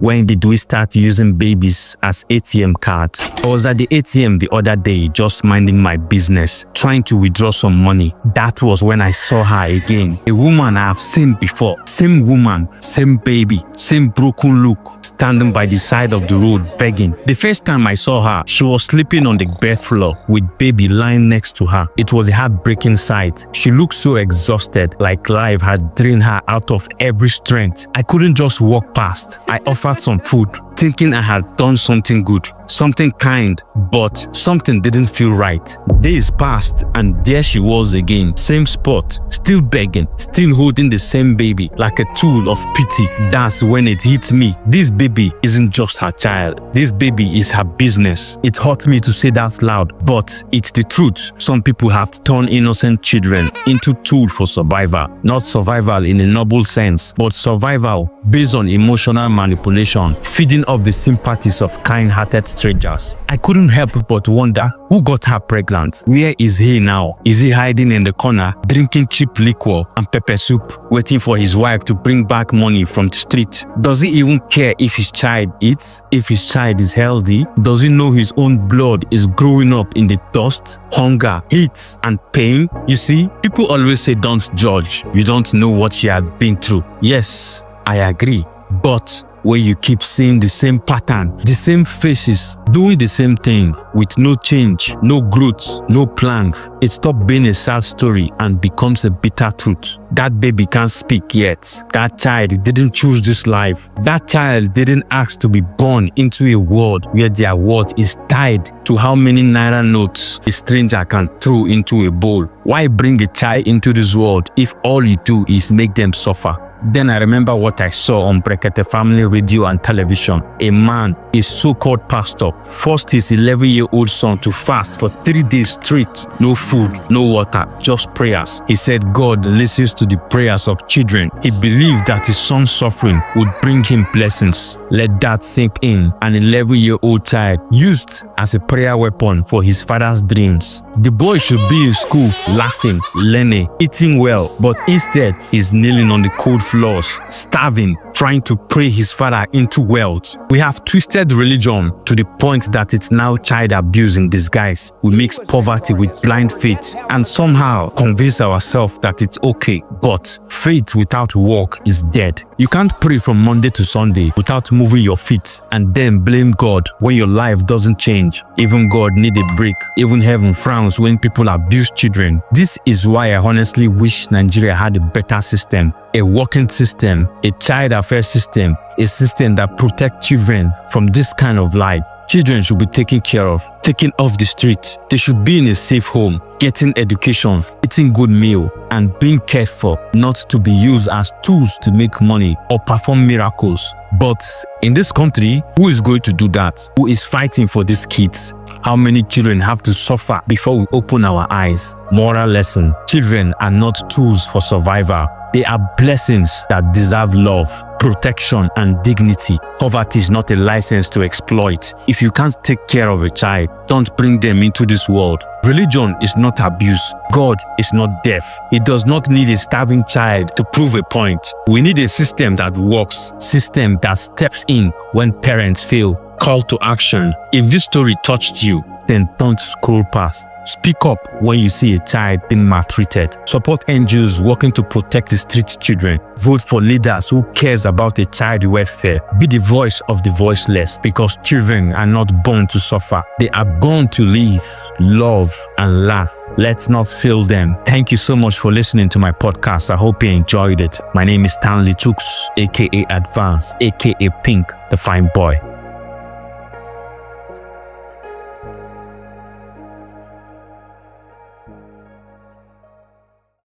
When did we start using babies as ATM cards? I was at the ATM the other day just minding my business, trying to withdraw some money. That was when I saw her again. A woman I have seen before. Same woman, same baby, same broken look, standing by the side of the road begging. The first time I saw her, she was sleeping on the bare floor with baby lying next to her. It was a heartbreaking sight. She looked so exhausted, like life had drained her out of every strength. I couldn't just walk past. I offered some food, thinking I had done something good, something kind, but something didn't feel right. Days passed and there she was again, same spot, still begging, still holding the same baby like a tool of pity. That's when it hit me. This baby isn't just her child. This baby is her business. It hurt me to say that loud, but it's the truth. Some people have turned innocent children into tools for survival. Not survival in a noble sense, but survival based on emotional manipulation, feeding off the sympathies of kind-hearted strangers. I couldn't help but wonder, who got her pregnant? Where is he now? Is he hiding in the corner, drinking cheap liquor and pepper soup, waiting for his wife to bring back money from the street? Does he even care if his child eats? If his child is healthy? Does he know his own blood is growing up in the dust, hunger, heat, and pain? You see, people always say don't judge. You don't know what she had been through. Yes, I agree. But when you keep seeing the same pattern, the same faces, doing the same thing with no change, no growth, no plans, it stops being a sad story and becomes a bitter truth. That baby can't speak yet. That child didn't choose this life. That child didn't ask to be born into a world where their worth is tied to how many naira notes a stranger can throw into a bowl. Why bring a child into this world if all you do is make them suffer? Then I remember what I saw on Brekete Family Radio and television. A man, a so-called pastor, forced his 11-year-old son to fast for 3 days straight. No food, no water, just prayers. He said God listens to the prayers of children. He believed that his son's suffering would bring him blessings. Let that sink in. An 11-year-old child used as a prayer weapon for his father's dreams. The boy should be in school, laughing, learning, eating well, but instead he's kneeling on the cold floors, starving, trying to pray his father into wealth. We have twisted religion to the point that it's now child abuse in disguise. We mix poverty with blind faith and somehow convince ourselves that it's okay. But faith without work is dead. You can't pray from Monday to Sunday without moving your feet and then blame God when your life doesn't change. Even God needs a break. Even heaven frowns when people abuse children. This is why I honestly wish Nigeria had a better system. A working system, a child affairs system, a system that protects children from this kind of life. Children should be taken care of, taken off the street. They should be in a safe home, getting education, eating good meal, and being cared for, not to be used as tools to make money or perform miracles. But in this country, who is going to do that? Who is fighting for these kids? How many children have to suffer before we open our eyes? Moral lesson: children are not tools for survival. They are blessings that deserve love, protection, and dignity. Poverty is not a license to exploit. If you can't take care of a child, don't bring them into this world. Religion is not abuse. God is not deaf. He does not need a starving child to prove a point. We need a system that works, system that steps in when parents fail. Call to action. If this story touched you, then don't scroll past. Speak up when you see a child being maltreated. Support NGOs working to protect the street children. Vote for leaders who cares about a child welfare. Be the voice of the voiceless, because children are not born to suffer. They are born to live, love, and laugh. Let's not fail them. Thank you so much for listening to my podcast. I hope you enjoyed it. My name is Stanley Chooks, aka Advance, aka Pink, the fine boy.